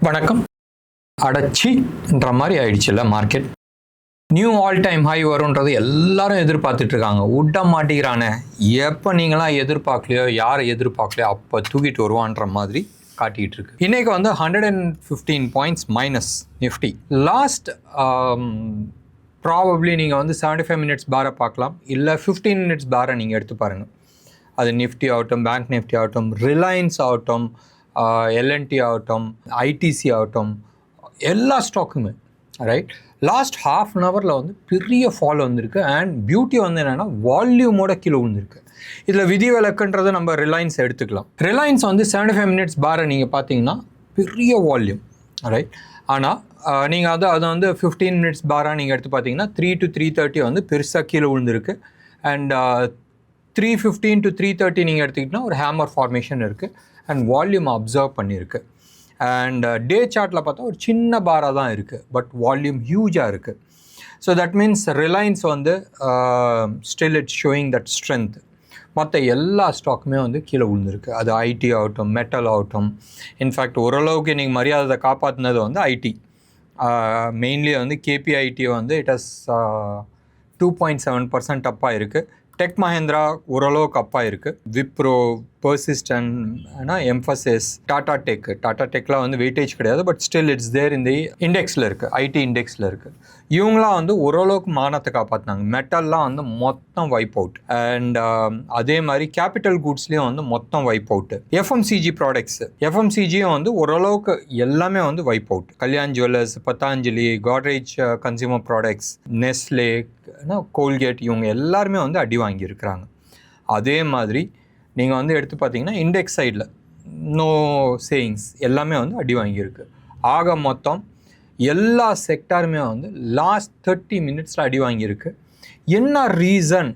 வணக்கம். அடச்சின்ற மாதிரி ஆயிடுச்சுல்ல market. New all time high வரும்ன்றது எல்லாரும் எதிர்பார்த்துட்டு இருக்காங்க. விட மாட்டேங்கிறானே. எப்போ நீங்களாம் எதிர்பார்க்கலையோ, யாரை எதிர்பார்க்கலையோ அப்போ தூக்கிட்டு வருவான்ற மாதிரி காட்டிகிட்டு இருக்கு. இன்னைக்கு 115 points minus Nifty. Last probably நீங்கள் 75 மினிட்ஸ் பாரை பார்க்கலாம், இல்லை 15 மினிட்ஸ் பாரை நீங்கள் எடுத்து பாருங்கள். அது நிஃப்டி ஆகட்டும், பேங்க் நிஃப்டி ஆகட்டும், ரிலையன்ஸ் ஆகட்டும், எல்என்டி ஆகட்டும், ஐடிசி ஆகட்டும், எல்லா ஸ்டாக்குமே ரைட் லாஸ்ட் ஹாஃப் அன் ஹவரில் பெரிய ஃபால் வந்திருக்கு. அண்ட் பியூட்டி என்னென்னா வால்யூமோட கீழே விழுந்திருக்கு. இதில் விதிவிலக்குன்றது நம்ம ரிலையன்ஸ் எடுத்துக்கலாம். ரிலையன்ஸ் 75 மினிட்ஸ் பாரை நீங்கள் பார்த்தீங்கன்னா பெரிய வால்யூம் ரைட். ஆனால் நீங்கள் அது 15 மினிட்ஸ் பாராக நீங்கள் எடுத்து பார்த்தீங்கன்னா 3 to 330 பெருசாக கீழே விழுந்திருக்கு. அண்ட் 315 to 330 நீங்கள் எடுத்துக்கிட்டிங்கன்னா ஒரு ஹேமர் ஃபார்மேஷன் இருக்குது. அண்ட் வால்யூம் அப்சர்வ் பண்ணியிருக்கு. அண்ட் டே சார்ட்டில் பார்த்தா ஒரு சின்ன பாராக தான் இருக்குது, பட் வால்யூம் ஹியூஜாக இருக்குது. So that means Reliance still it's showing that strength. மற்ற எல்லா ஸ்டாக்குமே கீழே விழுந்திருக்கு. அது ஐடி ஆகட்டும், மெட்டல் ஆகட்டும். இன்ஃபேக்ட் ஓரளவுக்கு இன்றைக்கி மரியாதை காப்பாற்றினது IT. Mainly KPIT it has 2.7% அப்பாக இருக்குது. டெக் மஹேந்திரா ஓரளவுக்கு அப்பாக இருக்குது. விப்ரோ, பர்சிஸ்டன்ட்னா எம்ஃபசிஸ், டாடா டெக்லாம் வெயிட்டேஜ் கிடையாது, பட் ஸ்டில் இட்ஸ் தேர் இந்த இண்டெக்ஸில் இருக்குது, ஐடி இண்டெக்ஸில் இருக்குது. இவங்களாம் ஓரளவுக்கு மானத்தை காப்பாற்றினாங்க. மெட்டல்லாம் மொத்தம் வைப் அவுட். அண்ட் அதே மாதிரி கேபிட்டல் கூட்ஸ்லேயும் மொத்தம் வைப் அவுட்டு. எஃப்எம்சிஜி ப்ராடக்ட்ஸ், எஃப்எம்சிஜியும் ஓரளவுக்கு எல்லாமே wipe out. Kalyan jewellers, Patanjali, Godrej consumer products, Nestle, Colgate, இவங்க எல்லாருமே அடி வாங்கியிருக்கிறாங்க. அதே மாதிரி நீங்கள் எடுத்து பார்த்தீங்கன்னா இண்டெக்ஸ் சைடில் நோ சேயிங்ஸ் எல்லாமே அடி வாங்கியிருக்கு. ஆக மொத்தம் எல்லா செக்டாருமே லாஸ்ட் 30 மினிட்ஸில் அடி வாங்கியிருக்கு. என்ன ரீசன்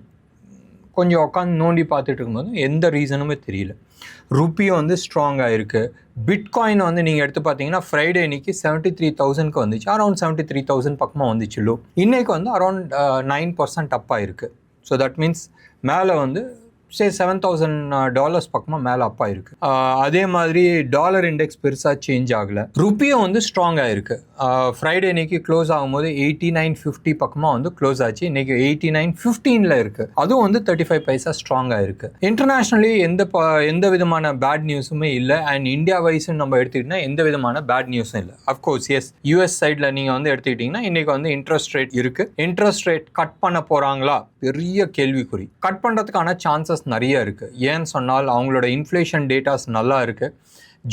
கொஞ்சம் உட்காந்து நோண்டி பார்த்துட்டு இருக்கும்போது எந்த ரீசனுமே தெரியல. ருப்பியும் ஸ்ட்ராங்காக இருக்குது. பிட்காயின் நீங்கள் எடுத்து பார்த்தீங்கன்னா ஃப்ரைடே அன்றைக்கி 73,000க்கு வந்துச்சு. அரௌண்ட் 73,000 பக்கமாக வந்துச்சு லோ. இன்றைக்கி அரௌண்ட் 9% அப்பாக இருக்குது. ஸோ தட் மீன்ஸ் மேலே $7,000 பக்கமாக மேலே அப்பா இருக்குது. அதே மாதிரி டாலர் இண்டெக்ஸ் பெருசாக சேஞ்ச் ஆகலை. ருப்பியும் ஸ்ட்ராங்காக இருக்குது. ஃப்ரைடே இன்றைக்கி க்ளோஸ் ஆகும்போது 89.50 பக்கமாக க்ளோஸ் ஆச்சு. இன்றைக்கி 89.15 இருக்குது. அதுவும் 35 பைசா ஸ்ட்ராங்காக இருக்குது. இன்டர்நேஷ்னலி எந்த விதமான பேட் நியூஸுமே இல்லை. அண்ட் இந்தியா வைஸ்ன்னு நம்ம எடுத்துக்கிட்டிங்கன்னா எந்த விதமான பேட் நியூஸும் இல்லை. அஃப்கோர்ஸ் எஸ், யூஎஸ் சைடில் நீங்கள் எடுத்துக்கிட்டிங்கன்னா இன்றைக்கி இன்ட்ரெஸ்ட் ரேட் இருக்குது. இன்ட்ரெஸ்ட் ரேட் கட் பண்ண போகிறாங்களா? பெரிய கேள்விக்குறி. கட் பண்ணுறதுக்கான சான்சஸ் நிறைய இருக்குது. ஏன்னு சொன்னால் அவங்களோட இன்ஃப்ளேஷன் டேட்டாஸ் நல்லா இருக்குது,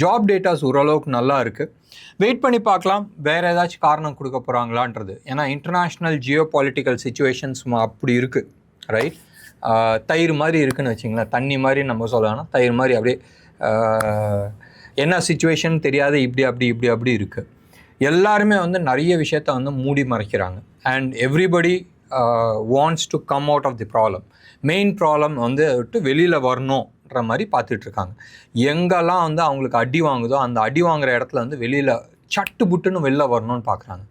ஜாப் டேட்டாஸ் ஓரளவுக்கு நல்லா இருக்குது. வெயிட் பண்ணி பார்க்கலாம் வேறு ஏதாச்சும் காரணம் கொடுக்க போகிறாங்களான்றது. ஏன்னா இன்டர்நேஷ்னல் ஜியோ பொலிட்டிக்கல் சுச்சுவேஷன்ஸ் அப்படி இருக்குது ரைட். தயிர் மாதிரி இருக்குதுன்னு வச்சிங்களேன், தண்ணி மாதிரி நம்ம சொல்லலாம், தயிர் மாதிரி அப்படியே என்ன சுச்சுவேஷன் தெரியாது, இப்படி இருக்குது. எல்லாருமே நிறைய விஷயத்த மூடி மறைக்கிறாங்க. And everybody wants to come out of the problem. Main problem வெளியில் வரணுன்ற மாதிரி பார்த்துட்ருக்காங்க. எங்கெல்லாம் அவங்களுக்கு அடி வாங்குதோ அந்த அடி வாங்குகிற இடத்துல வெளியில் சட்டு புட்டுன்னு வெளில வரணும்னு பார்க்குறாங்க.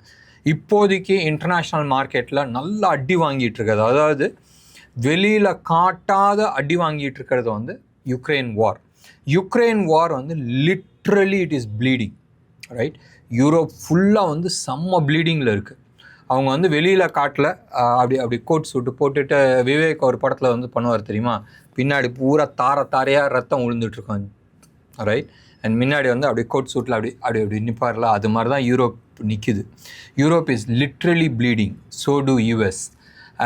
இப்போதைக்கு இன்டர்நேஷ்னல் மார்க்கெட்டில் நல்லா அடி வாங்கிட்டு இருக்கிறது, அதாவது வெளியில் காட்டாத அடி வாங்கிட்டு இருக்கிறது Ukraine war. Ukraine war literally it is bleeding right. Europe ஃபுல்லாக செம்ம ப்ளீடிங்கில் இருக்குது. அவங்க வெளியில் காட்டில் அப்படி கோட் சூட்டு போட்டுட்டு விவேக் ஒரு படத்தில் பண்ணுவார் தெரியுமா, பின்னாடி பூரா தாரையாக ரத்தம் விழுந்துட்டுருக்கோம் ரைட். அண்ட் முன்னாடி அப்படி கோட் சூட்டில் அப்படி நிற்பார்ல, அது மாதிரி தான் யூரோப் நிற்கிது. Europe is literally bleeding, so to US.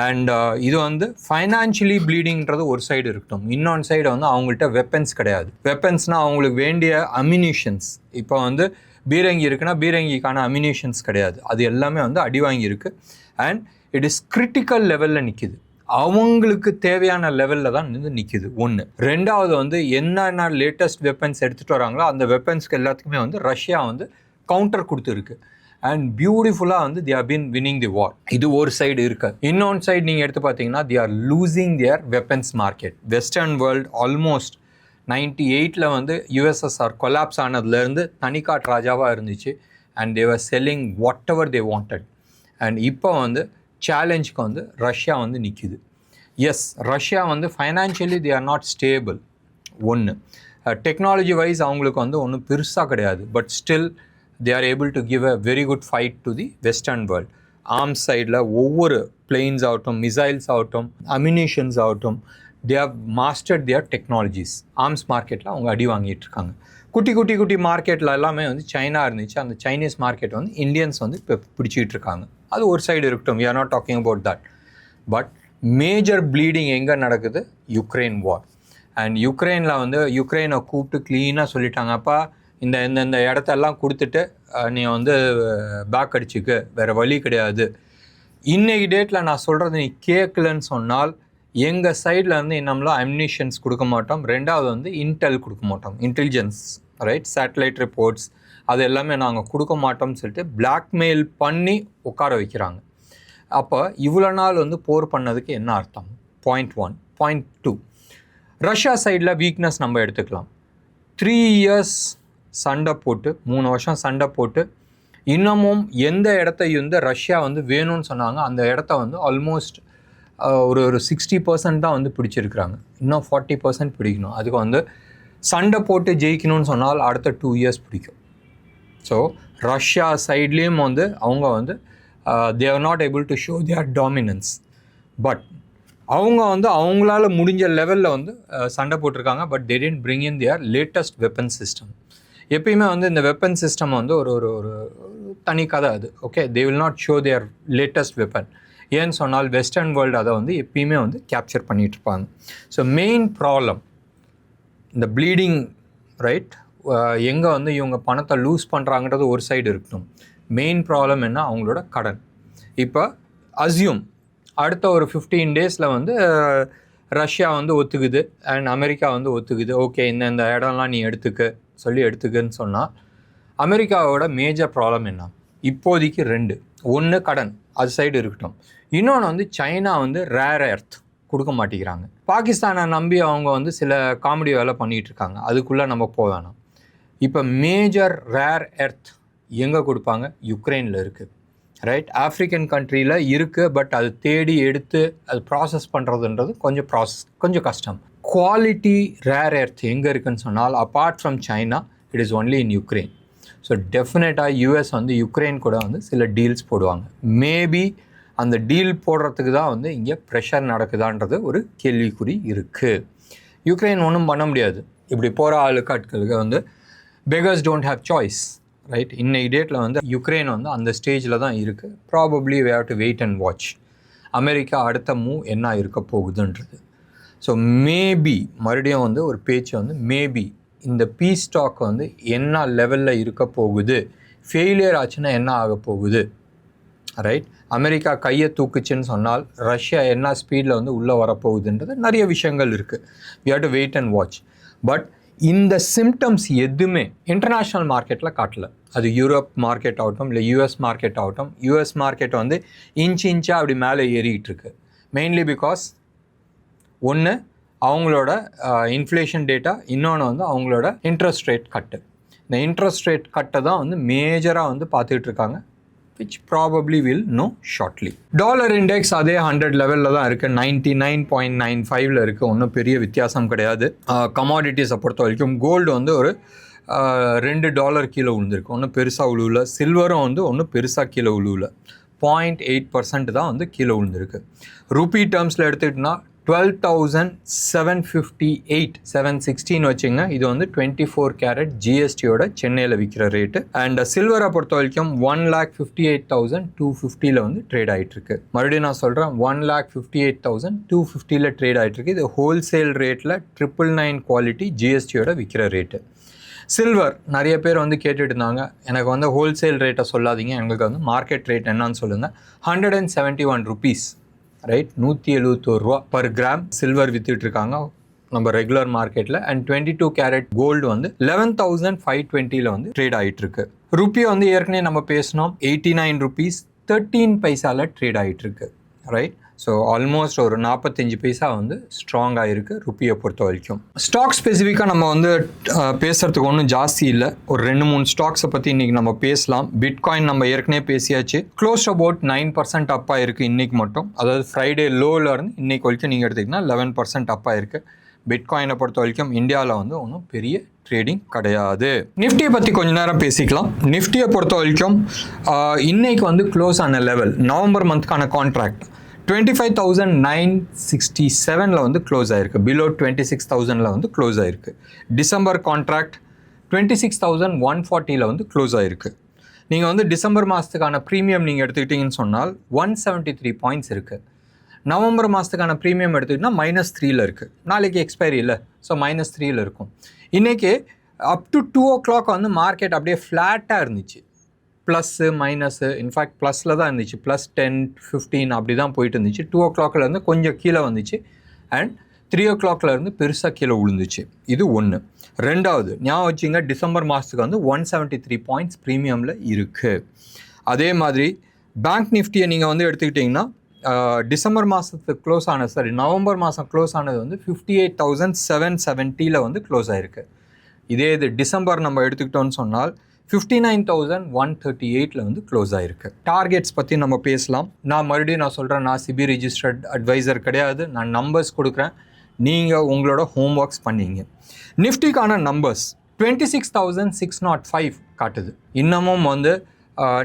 And இது ஃபைனான்ஷியலி ப்ளீடிங்கிறது ஒரு சைடு இருக்கட்டும், இன்னொன்று சைடு அவங்கள்ட்ட வெப்பன்ஸ் கிடையாது. வெப்பன்ஸ்னால் அவங்களுக்கு வேண்டிய அம்யூனிஷன்ஸ், இப்போ பீரங்கி இருக்குன்னா பீரங்கிக்கான அம்யூனிஷன்ஸ் கிடையாது. அது எல்லாமே அடி வாங்கியிருக்கு. அண்ட் இட் இஸ் கிரிட்டிக்கல் லெவலில் நிற்கிது. அவங்களுக்கு தேவையான லெவலில் தான் நிற்கிது. ஒன்று. ரெண்டாவது என்னென்ன லேட்டஸ்ட் வெப்பன்ஸ் எடுத்துகிட்டு வராங்களோ அந்த வெப்பன்ஸ்க்கு எல்லாத்துக்குமே ரஷ்யா கவுண்டர் கொடுத்துருக்கு. அண்ட் பியூட்டிஃபுல்லாக they are been winning the war. இது ஒரு சைடு இருக்குது. இன்னொன்று சைடு நீங்கள் எடுத்து பார்த்தீங்கன்னா they are losing their weapons market. Western world almost 98ல் யுஎஸ்எஸ்ஆர் கொலாப்ஸ் ஆனதுலேருந்து தனிக்காட் ராஜாவாக இருந்துச்சு. And they were selling whatever they wanted. And இப்போ சேலஞ்சுக்கு ரஷ்யா நிற்கிது. Yes, Russia financially they are not stable. ஒன்று. டெக்னாலஜி வைஸ் அவங்களுக்கு ஒன்றும் பெருசாக கிடையாது. But still they are able to give a very good fight to the Western world. Arms சைடில் ஒவ்வொரு பிளெயின்ஸ் ஆகட்டும், மிசைல்ஸ் ஆகட்டும், அம்யூனிஷன்ஸ் ஆகட்டும், they have mastered their technologies. Arms மார்க்கெட்டில் அவங்க அடி வாங்கிட்டு இருக்காங்க. குட்டி மார்க்கெட்டில் எல்லாமே வந்து சைனா இருந்துச்சு. அந்த சைனீஸ் மார்க்கெட் வந்து இந்தியன்ஸ் வந்து இப்போ பிடிச்சிக்கிட்டு இருக்காங்க. அது ஒரு சைடு இருக்கட்டும், we are not talking about that. But major bleeding எங்கே நடக்குது? Ukraine war. அண்ட் யுக்ரைனில் வந்து யுக்ரைனை கூப்பிட்டு க்ளீனாக சொல்லிட்டாங்கப்பா, இந்த இடத்தெல்லாம் கொடுத்துட்டு நீ வந்து பேக் அடிச்சுக்க, வேறு வழி கிடையாது. இன்றைக்கி டேட்டில் நான் சொல்கிறது நீ கேட்கலன்னு சொன்னால் எங்கள் சைடில் வந்து நம்மளாம் அம்யூனிஷன்ஸ் கொடுக்க மாட்டோம். ரெண்டாவது வந்து இன்டெல் கொடுக்க மாட்டோம், இன்டெலிஜென்ஸ், ரைட், சேட்டலைட் ரிப்போர்ட்ஸ், அது எல்லாமே நாங்கள் கொடுக்க மாட்டோம்னு சொல்லிட்டு பிளாக்மெயில் பண்ணி உட்கார வைக்கிறாங்க. அப்போ இவ்வளோ நாள் வந்து போர் பண்ணதுக்கு என்ன அர்த்தம்? பாயிண்ட் 1. பாயிண்ட் 2, ரஷ்யா சைடில் வீக்னஸ் நம்ம எடுத்துக்கலாம். 3 years சண்டை போட்டு, 3 வருஷம் சண்டை போட்டு, இன்னமும் எந்த இடத்தையும் வந்து ரஷ்யா வந்து வேணும்னு சொன்னாங்க அந்த இடத்த வந்து ஆல்மோஸ்ட் ஒரு 60% தான் வந்து பிடிச்சிருக்கிறாங்க. இன்னும் 40% பிடிக்கணும். அதுக்கு வந்து சண்டை போட்டு ஜெயிக்கணும்னு சொன்னால் அடுத்த 2 years பிடிக்கும். ஸோ ரஷ்யா சைட்லேயும் வந்து அவங்க வந்து they are not able to show their dominance. But அவங்க வந்து அவங்களால முடிஞ்ச லெவலில் வந்து சண்டை போட்டிருக்காங்க. But they didn't bring in their latest weapon system. எப்பயுமே வந்து இந்த வெப்பன் சிஸ்டம் வந்து ஒரு ஒரு தனி கதை அது. Okay, they will not show their latest weapon. ஏன்னு சொன்னால் வெஸ்டர்ன் வேர்ல்டு அதை வந்து எப்பயுமே வந்து கேப்சர் பண்ணிகிட்டு இருப்பாங்க. ஸோ மெயின் ப்ராப்ளம் இந்த ப்ளீடிங், ரைட், எங்கே வந்து இவங்க பணத்தை லூஸ் பண்ணுறாங்கன்றது ஒரு சைடு இருக்கணும். மெயின் ப்ராப்ளம் என்ன? அவங்களோட கடன். இப்போ அஸ்யூம் அடுத்த ஒரு 15 days வந்து ரஷ்யா வந்து ஒத்துக்குது அண்ட் அமெரிக்கா வந்து ஒத்துக்குது. ஓகே, இந்த இடம்லாம் நீ எடுத்துக்குன்னு சொன்னால் அமெரிக்காவோட மேஜர் ப்ராப்ளம் என்ன? இப்போதைக்கு 2. ஒன்று கடன், அது சைடு இருக்கட்டும். இன்னொன்று வந்து சைனா வந்து ரேர் எர்த் கொடுக்க மாட்டேங்கிறாங்க. பாகிஸ்தானை நம்பி அவங்க வந்து சில காமெடி வேலை பண்ணிகிட்டு இருக்காங்க. அதுக்குள்ளே நம்ம போக வேணாம். இப்போ மேஜர் ரேர் எர்த் எங்கே கொடுப்பாங்க? யுக்ரைனில் இருக்குது, ரைட். ஆஃப்ரிக்கன் கண்ட்ரியில் இருக்குது. பட் அது தேடி எடுத்து அது ப்ராசஸ் பண்ணுறதுன்றது கொஞ்சம் கஷ்டம். குவாலிட்டி ரேர் எர்த் எங்கே இருக்குதுன்னு சொன்னால் apart from China it is only in Ukraine. So டெஃபினட்டாக யூஎஸ் வந்து யுக்ரைன் கூட வந்து சில டீல்ஸ் போடுவாங்க. மேபி அந்த டீல் போடுறதுக்கு தான் வந்து இங்கே ப்ரெஷர் நடக்குதான்றது ஒரு கேள்விக்குறி இருக்குது. யுக்ரைன் ஒன்றும் பண்ண முடியாது. இப்படி போகிற ஆட்களுக்கு வந்து beggars don't have choice, right. இன்னைக்கு டேட்டில் வந்து யுக்ரைன் வந்து அந்த ஸ்டேஜில் தான் இருக்குது. Probably we have to wait and watch. America அடுத்த மூவ் என்ன இருக்க போகுதுன்றது. ஸோ மேபி மறுபடியும் வந்து ஒரு பேச்சு வந்து மேபி இந்த பீஸ் டாக் வந்து என்ன லெவலில் இருக்க போகுது, ஃபெயிலியர் ஆச்சுன்னா என்ன ஆக போகுது, ரைட். அமெரிக்கா கையை தூக்குச்சுன்னு சொன்னால் ரஷ்யா என்ன ஸ்பீடில் வந்து உள்ளே வரப்போகுதுன்றது நிறைய விஷயங்கள் இருக்குது. we have to wait and watch. But இந்த சிம்டம்ஸ் எதுவுமே இன்டர்நேஷ்னல் மார்க்கெட்டில் காட்டல. அது யூரோப் மார்க்கெட் ஆகட்டும், இல்லை யூஎஸ் மார்க்கெட் ஆகட்டும். யூஎஸ் மார்க்கெட் வந்து இன்ச்சாக அப்படி மேலே ஏறிக்கிட்டு இருக்கு. மெயின்லி பிகாஸ் ஒன்று அவங்களோட இன்ஃப்ளேஷன் டேட்டா, இன்னொன்று வந்து அவங்களோட இன்ட்ரெஸ்ட் ரேட் கட்டு. இந்த இன்ட்ரெஸ்ட் ரேட் கட்டை தான் வந்து மேஜராக வந்து பார்த்துக்கிட்டு இருக்காங்க, which probably will know shortly. Dollar index அதே 100 லெவலில் தான் இருக்குது. 99.95 இருக்குது. ஒன்றும் பெரிய வித்தியாசம் கிடையாது. கமாடிட்டிஸை பொறுத்த வரைக்கும் கோல்டு வந்து ஒரு $2 கீழே விழுந்திருக்கு. ஒன்றும் பெருசாக உழுவில். சில்வரும் வந்து ஒன்றும் பெருசாக கீழே உழுவில். 0.8% தான் வந்து கீழே விழுந்திருக்கு. ருப்பி டேர்ம்ஸில் எடுத்துக்கிட்டோன்னா 12,758 716 வச்சுங்க. இது வந்து 24 கேரட் ஜிஎஸ்டியோட சென்னையில் விற்கிற ரேட்டு. அண்ட் சில்வரை பொறுத்த வரைக்கும் 1,58,250 வந்து ட்ரேட் ஆகிட்டுருக்கு. மறுபடியும் நான் சொல்கிறேன், 1,58,250 ட்ரேட் ஆகிட்டுருக்கு. இது ஹோல்சேல் ரேட்டில் 999 குவாலிட்டி ஜிஎஸ்டியோட விற்கிற ரேட்டு. சில்வர் நிறைய பேர் வந்து கேட்டுட்டு இருந்தாங்க, எனக்கு வந்து ஹோல்சேல் ரேட்டை சொல்லாதீங்க, எங்களுக்கு வந்து மார்க்கெட் ரேட் என்னன்னு சொல்லுங்கள். 171 rupees, ரைட். 171 ரூபா பர் கிராம் சில்வர் வித்துட்டு இருக்காங்க நம்ம ரெகுலர் மார்க்கெட்டில். அண்ட் 22 கேரட் கோல்டு வந்து 11,520 வந்து ட்ரேட் ஆகிட்டு இருக்கு. ருப்பியை வந்து ஏற்கனவே நம்ம பேசினோம், 89 rupees 13 ட்ரேட் ஆகிட்டு இருக்கு, ரைட். ஸோ ஆல்மோஸ்ட் ஒரு 45 பைசா வந்து ஸ்ட்ராங்காக இருக்குது ருப்பியை பொறுத்த வரைக்கும். ஸ்டாக் ஸ்பெசிஃபிக்காக நம்ம வந்து பேசுகிறதுக்கு ஒன்றும் ஜாஸ்தி இல்லை. ஒரு 2-3 ஸ்டாக்ஸை பற்றி இன்றைக்கி நம்ம பேசலாம். பிட்காயின் நம்ம ஏற்கனவே பேசியாச்சு. க்ளோஸ் அபவுட் 9% அப்பாக இருக்குது இன்றைக்கி மட்டும். அதாவது ஃப்ரைடே லோவில் இருந்து இன்றைக்கி வரைக்கும் நீங்கள் எடுத்திங்கன்னா 11% அப்பாக இருக்குது. பிட்காயினை பொறுத்த வரைக்கும் இந்தியாவில் வந்து ஒன்றும் பெரிய ட்ரேடிங் கிடையாது. நிஃப்டியை பற்றி கொஞ்ச நேரம் பேசிக்கலாம். நிஃப்டியை பொறுத்த வரைக்கும் இன்னைக்கு வந்து க்ளோஸ் ஆன லெவல் நவம்பர் மந்த்க்கான கான்ட்ராக்ட் 25,967 வந்து க்ளோஸ் ஆயிருக்கு. பிலோ 26,000 வந்து க்ளோஸ் ஆயிருக்கு. டிசம்பர் கான்ட்ராக்ட் 26,140 வந்து க்ளோஸ் ஆயிருக்கு. நீங்கள் வந்து டிசம்பர் மாதத்துக்கான ப்ரீமியம் நீங்கள் எடுத்துக்கிட்டிங்கன்னு சொன்னால் 173 பாயிண்ட்ஸ் இருக்குது. நவம்பர் மாதத்துக்கான ப்ரீமியம் எடுத்துக்கிட்டிங்கன்னா -3 இருக்குது. நாளைக்கு எக்ஸ்பைரி இல்லை, ஸோ -3 இருக்கும். இன்றைக்கி அப் டு 2 o'clock வந்து மார்க்கெட் அப்படியே ஃப்ளாட்டாக இருந்துச்சு. ப்ளஸ்ஸு மைனஸு, இன்ஃபேக்ட் ப்ளஸில் தான் இருந்துச்சு. +10 15 அப்படி தான் போயிட்டு இருந்துச்சு. 2 o'clockலேருந்து கொஞ்சம் கீழே வந்துச்சு அண்ட் 3 o'clockலேருந்து பெருசாக கீழே விழுந்துச்சு. இது ஒன்று. ரெண்டாவது ஞாபகம் வச்சுங்க, டிசம்பர் மாதத்துக்கு வந்து 173 பாயிண்ட்ஸ் ப்ரீமியமில் இருக்குது. அதே மாதிரி பேங்க் நிஃப்டியை நீங்கள் வந்து எடுத்துக்கிட்டிங்கன்னா டிசம்பர் மாதத்துக்கு க்ளோஸ் ஆனது நவம்பர் மாதம் க்ளோஸ் ஆனது வந்து 58,770 வந்து க்ளோஸ் ஆகிருக்கு. இதே இது டிசம்பர் நம்ம எடுத்துக்கிட்டோன்னு சொன்னால் 59,138 வந்து க்ளோஸ் ஆகிருக்கு. டார்கெட்ஸ் பற்றி நம்ம பேசலாம். நான் சொல்கிறேன், நான் சிபி ரிஜிஸ்டர்ட் அட்வைசர் கிடையாது. நான் நம்பர்ஸ் கொடுக்குறேன், நீங்கள் உங்களோட ஹோம் ஒர்க்ஸ் பண்ணிங்க. நிஃப்டிக்கான நம்பர்ஸ் 26,605 காட்டுது. இன்னமும் வந்து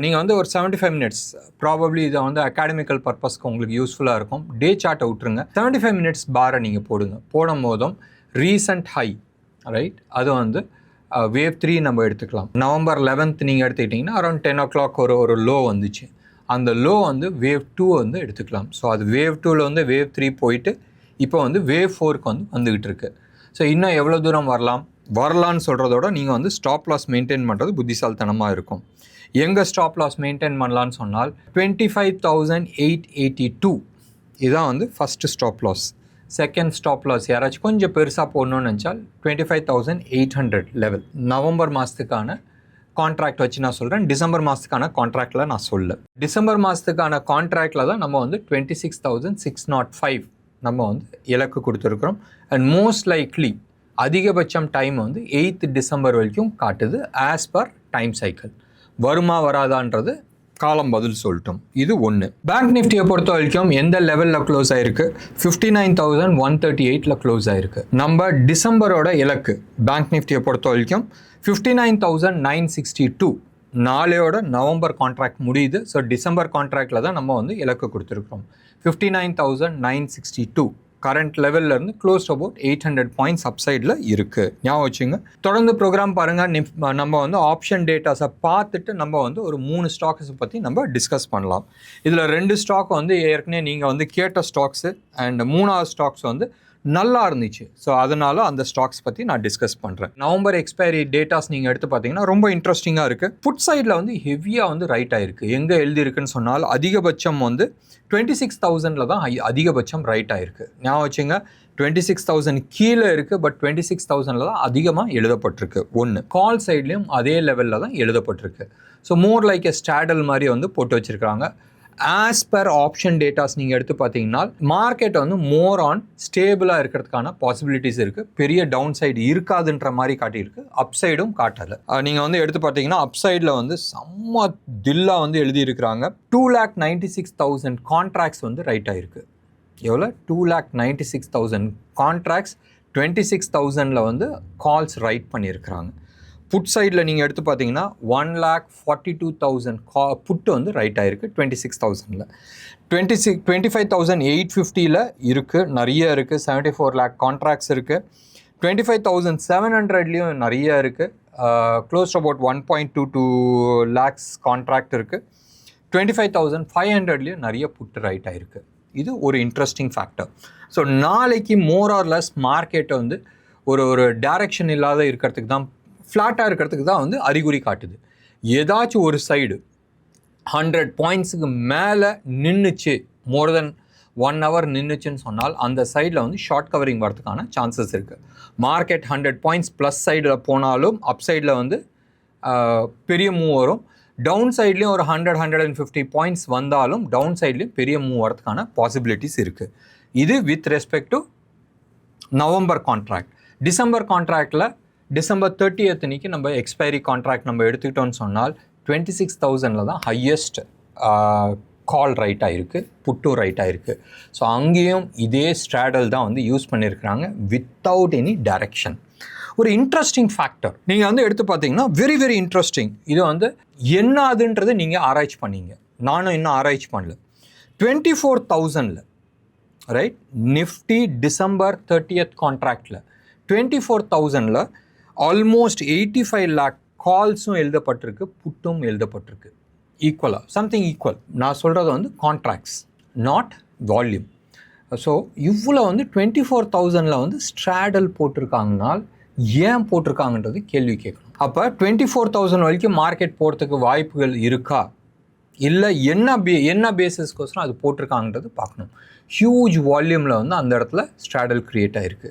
நீங்கள் வந்து ஒரு 75 மினிட்ஸ் ப்ராபப்ளி இதை வந்து அகாடமிக்கல் பர்பஸ்க்கு உங்களுக்கு யூஸ்ஃபுல்லாக இருக்கும். டே சார்ட்டை விட்டுருங்க, 75 மினிட்ஸ் பாரை நீங்கள் போடும் போதும் ரீசன்ட் ஹை ரைட், அது வந்து வேவ் 3 நம்ம எடுத்துக்கலாம். நவம்பர் 11th நீங்கள் எடுத்துக்கிட்டிங்கன்னா அரௌண்ட் 10 o'clock ஒரு லோ வந்துச்சு. அந்த லோ வந்து வேவ் 2 வந்து எடுத்துக்கலாம். ஸோ அது வேவ் 2ல் வந்து வேவ் 3 போயிட்டு இப்போ வந்து வேவ் 4க்கு வந்து வந்துக்கிட்டு இருக்கு. ஸோ இன்னும் எவ்வளோ தூரம் வரலான்னு சொல்கிறதோட நீங்கள் வந்து ஸ்டாப் லாஸ் மெயின்டைன் பண்ணுறது புத்திசாலித்தனமாக இருக்கும். எங்கே ஸ்டாப் லாஸ் மெயின்டைன் பண்ணலான்னு சொன்னால் 25,882 இதுதான் வந்து first stop loss. Second stop loss யாராச்சும் கொஞ்சம் பெருசாக போடணும்னு நினச்சால் 25,800 லெவல். நவம்பர் மாதத்துக்கான கான்ட்ராக்ட் வச்சு நான் சொல்கிறேன், டிசம்பர் மாதத்துக்கான கான்ட்ராக்டில் நான் டிசம்பர் மாதத்துக்கான கான்ட்ராக்டில் தான் நம்ம வந்து 26,605 நம்ம வந்து இலக்கு கொடுத்துருக்குறோம். அண்ட் மோஸ்ட் லைக்லி அதிகபட்சம் டைம் வந்து 8th டிசம்பர் வரைக்கும் காட்டுது. ஆஸ் பர் டைம் சைக்கிள் வருமா வராதான்றது காலம் பதில் சொல்லிட்டோம். இது ஒன்று. பேங்க் நிஃப்டியை பொறுத்த வரைக்கும் எந்த லெவலில் க்ளோஸ் ஆகிருக்கு? 59,138 க்ளோஸ் ஆகிருக்கு. நம்ம டிசம்பரோட இலக்கு பேங்க் நிஃப்டியை பொறுத்த வரைக்கும் 59,962. நாளையோட நவம்பர் கான்ட்ராக்ட் முடியுது. ஸோ டிசம்பர் கான்ட்ராக்டில் தான் நம்ம வந்து இலக்கு கொடுத்துருக்கோம். 59,962 கரண்ட் லெவல்லேருந்து க்ளோஸ் அபவுட் 800 பாயிண்ட்ஸ் அப்சைடில் இருக்குது. ஞாபகம் வச்சுங்க. தொடர்ந்து ப்ரோக்ராம் பாருங்கள். நம்ம வந்து ஆப்ஷன் டேட்டாஸை பார்த்துட்டு நம்ம வந்து ஒரு 3 ஸ்டாக்ஸை பற்றி நம்ம டிஸ்கஸ் பண்ணலாம். இதில் 2 ஸ்டாக் வந்து ஏற்கனவே நீங்கள் வந்து கேட்ட ஸ்டாக்ஸு அண்ட் 3வது ஸ்டாக்ஸ் வந்து நல்லா இருந்துச்சு. ஸோ அதனால் அந்த ஸ்டாக்ஸ் பற்றி நான் டிஸ்கஸ் பண்ணுறேன். நவம்பர் எக்ஸ்பைரி டேட்டாஸ் நீங்கள் எடுத்து பார்த்தீங்கன்னா ரொம்ப இன்ட்ரெஸ்டிங்காக இருக்குது. புட் சைடில் வந்து ஹெவியாக வந்து ரைட் ஆகிருக்கு. எங்கே எழுதியிருக்குன்னு சொன்னால் அதிகபட்சம் வந்து 26,000 தான் அதிகபட்சம் ரைட் ஆகிருக்கு. ஞாபகம் வச்சுங்க, 26,000 கீழே இருக்குது, பட் 26,000 தான் அதிகமாக எழுதப்பட்டிருக்கு. ஒன்று கால் சைட்லேயும் அதே லெவலில் தான் எழுதப்பட்டிருக்கு. So more like a Stradale மாதிரி வந்து போட்டு வச்சுருக்காங்க. ஆஸ் பர் ஆப்ஷன் டேட்டாஸ் நீங்கள் எடுத்து பார்த்தீங்கன்னா மார்க்கெட் வந்து மோர் ஆன் ஸ்டேபிளாக இருக்கிறதுக்கான பாசிபிலிட்டிஸ் இருக்குது. பெரிய டவுன் சைடு இருக்காதுன்ற மாதிரி காட்டியிருக்கு. அப் சைடும் காட்டலை. நீங்கள் வந்து எடுத்து பார்த்தீங்கன்னா அப் சைடில் வந்து செம்ம தில்லாக வந்து எழுதியிருக்கிறாங்க. 2,96,000 கான்ட்ராக்ட்ஸ் வந்து ரைட் ஆகிருக்கு. எவ்வளோ? 2,96,000 கான்ட்ராக்ட்ஸ் 26,000 வந்து கால்ஸ் ரைட் பண்ணியிருக்கிறாங்க. புட் சைடில் நீங்கள் எடுத்து பார்த்தீங்கன்னா 1,42,000 புட்டு வந்து ரைட் ஆகிருக்கு 26,000. 25,850 இருக்குது, நிறைய இருக்குது. 74 lakh கான்ட்ராக்ட்ஸ் இருக்குது. 25,700லேயும் நிறைய இருக்குது. க்ளோஸ் அபவுட் 1.22 lakhs கான்ட்ராக்ட் இருக்குது. 25,500லேயும் நிறைய புட்டு ரைட் ஆகிருக்கு. இது ஒரு இன்ட்ரெஸ்டிங் ஃபேக்டர். ஸோ நாளைக்கு மோர் ஆர் லெஸ் மார்க்கெட்டை வந்து ஒரு டைரக்ஷன் இல்லாத இருக்கிறதுக்கு தான், ஃப்ளாட்டாக இருக்கிறதுக்கு தான் வந்து அறிகுறி காட்டுது. ஏதாச்சும் ஒரு சைடு 100 பாயிண்ட்ஸுக்கு மேலே நின்றுச்சு, மோர் தென் 1 hour நின்றுச்சுன்னு சொன்னால் அந்த சைடில் வந்து ஷார்ட் கவரிங் வரதுக்கான சான்சஸ் இருக்குது. மார்க்கெட் 100 பாயிண்ட்ஸ் ப்ளஸ் சைடில் போனாலும் அப் சைடில் வந்து பெரிய மூவ் வரும். டவுன் சைட்லேயும் ஒரு 100-150 பாயிண்ட்ஸ் வந்தாலும் டவுன் சைட்லேயும் பெரிய மூவ் வரதுக்கான பாசிபிலிட்டிஸ் இருக்குது. இது with respect to November contract. December கான்ட்ராக்டில் டிசம்பர் 30th அன்னைக்கு நம்ம எக்ஸ்பைரி கான்ட்ராக்ட் நம்ம எடுத்துக்கிட்டோன்னு சொன்னால் 26,000 தான் ஹையஸ்ட் கால் ரைட்டாக இருக்குது, புட்டும் ரைட்டாக இருக்குது. ஸோ அங்கேயும் இதே ஸ்ட்ராடல் தான் வந்து யூஸ் பண்ணியிருக்கிறாங்க வித்தவுட் எனி டைரக்ஷன். ஒரு இன்ட்ரெஸ்டிங் ஃபேக்டர் நீங்கள் வந்து எடுத்து பார்த்தீங்கன்னா வெரி வெரி இன்ட்ரெஸ்டிங். இது வந்து என்னதுன்றது நீங்கள் ஆராய்ச்சி பண்ணீங்க, நானும் இன்னும் ஆராய்ச்சி பண்ணல. 24,000 right, Nifty December 30th கான்ட்ராக்டில் 24,000 almost 85 lakh கால்ஸும் எழுதப்பட்டிருக்கு, புட்டும் எழுதப்பட்டிருக்கு. ஈக்குவலாக சம்திங் ஈக்குவல். நான் சொல்கிறது வந்து கான்ட்ராக்ட்ஸ், நாட் வால்யூம். ஸோ இவ்வளோ வந்து 24,000 வந்து ஸ்ட்ராடல் போட்டிருக்காங்கனால் ஏன் போட்டிருக்காங்கன்றது கேள்வி கேட்கணும். அப்போ 24,000 வரைக்கும் மார்க்கெட் போகிறதுக்கு வாய்ப்புகள் இருக்கா, இல்லை என்ன பேசிஸ்க்கோசரம் அது போட்டிருக்காங்கன்றது பார்க்கணும். ஹியூஜ் வால்யூமில் வந்து அந்த இடத்துல ஸ்ட்ராடல் க்ரியேட் ஆகிருக்கு.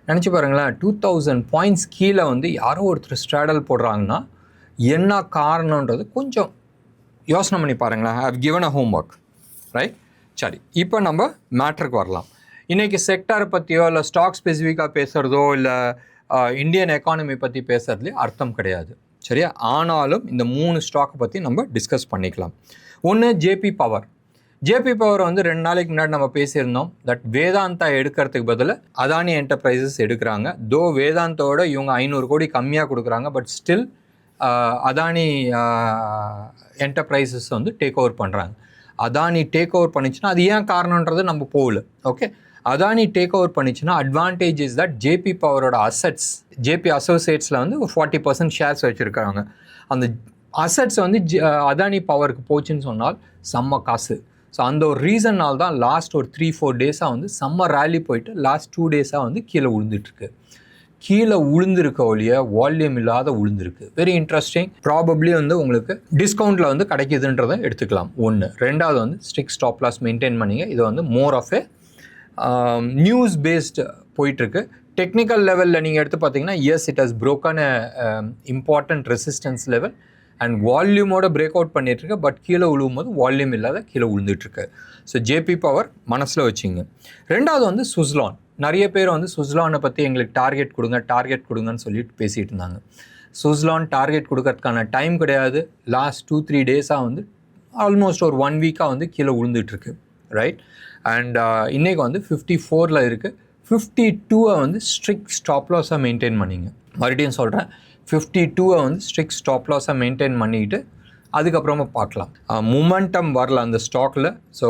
நினச்சி பாருங்களேன், 2000 பாயிண்ட்ஸ் கீழே வந்து யாரோ ஒருத்தர் ஸ்ட்ராடல் போடுறாங்கன்னா என்ன காரணன்றது கொஞ்சம் யோசனை பண்ணி பாருங்களேன். I have given a home work, right? சரி, இப்போ நம்ம மேட்ருக்கு வரலாம். இன்றைக்கி செக்டாரை பற்றியோ இல்லை ஸ்டாக் ஸ்பெசிஃபிக்காக பேசுகிறதோ இல்லை இந்தியன் எக்கானமி பற்றி பேசுகிறதுலேயே அர்த்தம் கிடையாது, சரியா? ஆனாலும் இந்த 3 ஸ்டாக்கை பற்றி நம்ம டிஸ்கஸ் பண்ணிக்கலாம். ஒன்று ஜேபி பவர். ஜேபி பவர் வந்து 2 நாளைக்கு முன்னாடி நம்ம பேசியிருந்தோம் தட் வேதாந்தா எடுக்கிறதுக்கு பதில் அதானி என்டர்பிரைசஸ் எடுக்கிறாங்க. தோ வேதாந்தோட இவங்க 500 கோடி கம்மியாக கொடுக்குறாங்க, பட் ஸ்டில் அதானி என்டர்பிரைசஸ் வந்து டேக் ஓவர் பண்ணுறாங்க. அதானி டேக் ஓவர் பண்ணிச்சுன்னா அது ஏன் காரணன்றது நம்ம போகல. ஓகே, அதானி டேக் ஓவர் பண்ணிச்சுன்னா அட்வான்டேஜ் இஸ் தட் ஜேபி பவரோட அசெட்ஸ், ஜேபி அசோசியேட்ஸில் வந்து 40% ஷேர்ஸ் வச்சுருக்காங்க. அந்த அசெட்ஸ் வந்து அதானி பவருக்கு போச்சுன்னு சொன்னால் செம்ம காசு. ஸோ அந்த ஒரு ரீசன்னால் தான் லாஸ்ட் ஒரு 3-4 டேஸாக வந்து செம்ம ரேலி போயிட்டு லாஸ்ட் 2 டேஸாக வந்து கீழே விழுந்துட்டுருக்கு. கீழே உளுந்திருக்க ஒழிய வால்யூம் இல்லாத உளுந்திருக்கு. Very interesting. ப்ராபப்ளி வந்து உங்களுக்கு டிஸ்கவுண்ட்டில் வந்து கிடைக்கிதுன்றதை எடுத்துக்கலாம். ஒன்று. ரெண்டாவது வந்து ஸ்ட்ரிக்ட் ஸ்டாப் லாஸ் மெயின்டைன் பண்ணிங்க. இது வந்து more of a news based போயிட்டுருக்கு. டெக்னிக்கல் லெவலில் நீங்கள் எடுத்து பார்த்தீங்கன்னா yes, it has broken important resistance level and வால்யூமோட பிரேக் அவுட் பண்ணிகிட்ருக்கு. பட் கீழே விழுவும் போது வால்யூம் இல்லாத கீழே விழுந்துட்டுருக்கு. ஸோ ஜேபி பவர் மனசில் வச்சுங்க. ரெண்டாவது வந்து சுஸ்லான். நிறைய பேர் வந்து சுஸ்லானை பற்றி எங்களுக்கு டார்கெட் கொடுங்கன்னு சொல்லிட்டு பேசிகிட்டு இருந்தாங்க. சுஸ்லான் டார்கெட் கொடுக்கறதுக்கான டைம் கிடையாது. லாஸ்ட் 2-3 டேஸாக வந்து ஆல்மோஸ்ட் ஒரு 1 வீக்காக வந்து கீழே விழுந்துட்டுருக்கு, ரைட்? அண்ட் இன்றைக்கி வந்து 54 இருக்குது. 52 வந்து ஸ்ட்ரிக்ட் ஸ்டாப் லாஸாக மெயின்டைன் பண்ணிங்க. மறுபடியும் சொல்கிறேன், 52 வந்து ஸ்ட்ரிக்ட் ஸ்டாப் லாஸாக மெயின்டைன் பண்ணிவிட்டு அதுக்கப்புறமா பார்க்கலாம். மொமெண்டம் வரல அந்த ஸ்டாக்கில். ஸோ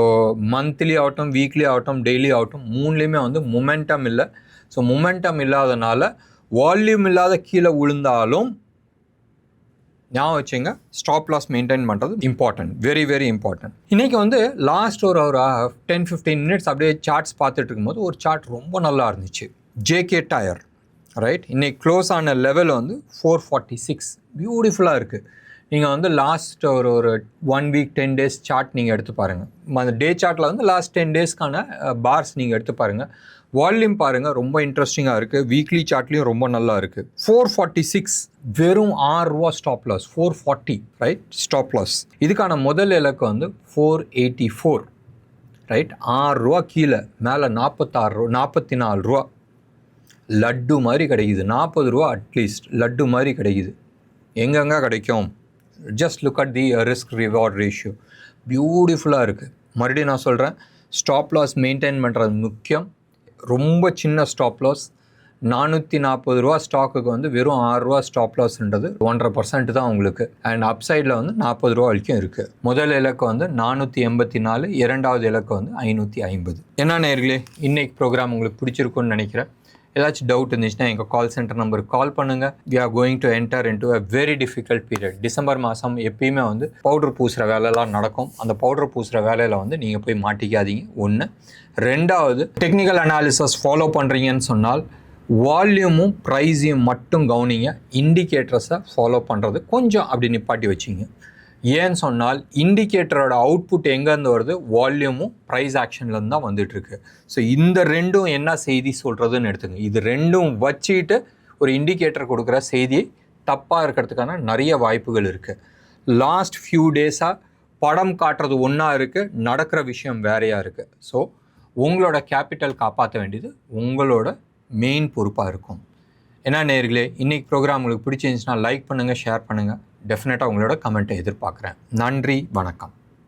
மந்த்லி ஆகட்டும், வீக்லி ஆகட்டும், டெய்லி ஆகட்டும், 3லேயுமே வந்து மொமெண்டம் இல்லை. ஸோ மொமெண்டம் இல்லாதனால வால்யூம் இல்லாத கீழே விழுந்தாலும் ஞாபகம் வச்சுங்க, ஸ்டாப் லாஸ் மெயின்டைன் பண்ணுறது இம்பார்ட்டன்ட், வெரி வெரி இம்பார்ட்டன்ட். இன்றைக்கி வந்து லாஸ்ட் ஒரு 10-15 மினிட்ஸ் அப்படியே சார்ட்ஸ் பார்த்துட்டு இருக்கும்போது ஒரு சார்ட் ரொம்ப நல்லா இருந்துச்சு. JK tyre, right? இன்றைக்கி க்ளோஸ் ஆன லெவல் வந்து 446. பியூட்டிஃபுல்லாக இருக்குது. நீங்கள் வந்து லாஸ்ட் ஒரு 1 வீக் 10 டேஸ் சார்ட் நீங்கள் எடுத்து பாருங்கள். அந்த டே சார்ட்டில் வந்து லாஸ்ட் 10 டேஸ்க்கான பார்ஸ் நீங்கள் எடுத்து பாருங்கள். வால்யூம் பாருங்கள், ரொம்ப இன்ட்ரெஸ்டிங்காக இருக்குது. வீக்லி சார்ட்லேயும் ரொம்ப நல்லா இருக்குது. 446 வெறும் 6 ரூபா stop loss. 440, right? Stop loss. இதுக்கான முதல் இலக்கு வந்து 484, ரைட்? 6 ரூபா கீழே, மேலே 44 ரூபா. லட்டு மாதிரி கிடைக்குது. 40 ரூபா அட்லீஸ்ட் லட்டு மாதிரி கிடைக்குது. எங்கெங்கே கிடைக்கும்? Just look at the risk reward ratio. பியூட்டிஃபுல்லாக இருக்குது. மறுபடியும் நான் சொல்கிறேன், ஸ்டாப் லாஸ் மெயின்டைன் பண்ணுறது முக்கியம். ரொம்ப சின்ன ஸ்டாப் லாஸ். 440 ரூபா ஸ்டாக்குக்கு வந்து வெறும் 6 ரூபா ஸ்டாப் லாஸ்ன்றது 1.5% தான் உங்களுக்கு. அண்ட் அப்சைடில் வந்து 40 ரூபா வரைக்கும் இருக்குது. முதல் இலக்கு வந்து 484, இரண்டாவது இலக்கு வந்து 550. என்ன நேயர்களே, இன்னைக்கு ப்ரோக்ராம் உங்களுக்கு பிடிச்சிருக்குன்னு நினைக்கிறேன். ஏதாச்சும் டவுட் இருந்துச்சுன்னா எங்கள் கால் சென்டர் நம்பருக்கு கால் பண்ணுங்கள். We are going to enter into a very difficult period. December மாதம் எப்பயுமே வந்து பவுடர் பூசுகிற வேலைலாம் நடக்கும். அந்த பவுடர் பூசுகிற வேலையில் வந்து நீங்கள் போய் மாட்டிக்காதீங்க. ஒன்று. ரெண்டாவது, டெக்னிக்கல் அனாலிசிஸ் ஃபாலோ பண்ணுறீங்கன்னு சொன்னால் வால்யூமும் ப்ரைஸையும் மட்டும் கவனிங்க. இண்டிகேட்டர்ஸை ஃபாலோ பண்ணுறது கொஞ்சம் அப்படி நிப்பாட்டி வச்சிங்க. ஏன்னு சொன்னால் இண்டிகேட்டரோட அவுட்புட் எங்கேருந்து வருது? வால்யூமும் ப்ரைஸ் ஆக்ஷன்லேருந்து தான் வந்துட்டுருக்கு. ஸோ இந்த ரெண்டும் என்ன செய்தி சொல்கிறதுன்னு எடுத்துங்க. இது ரெண்டும் வச்சுக்கிட்டு ஒரு இண்டிகேட்டர் கொடுக்குற செய்தியை தப்பாக இருக்கிறதுக்கான நிறைய வாய்ப்புகள் இருக்குது. லாஸ்ட் ஃபியூ டேஸாக படம் காட்டுறது ஒன்றா இருக்குது, நடக்கிற விஷயம் வேறையாக இருக்குது. ஸோ உங்களோட கேபிட்டல் காப்பாற்ற வேண்டியது உங்களோட மெயின் பொறுப்பாக இருக்கும். ஏன்னா நேயர்களே, இன்றைக்கி ப்ரோக்ராம் உங்களுக்கு பிடிச்சிருந்துச்சுன்னா லைக் பண்ணுங்கள், ஷேர் பண்ணுங்கள். டெஃபினட்டாக உங்களோட கமெண்ட்டை எதிர்பார்க்குறேன். நன்றி, வணக்கம்.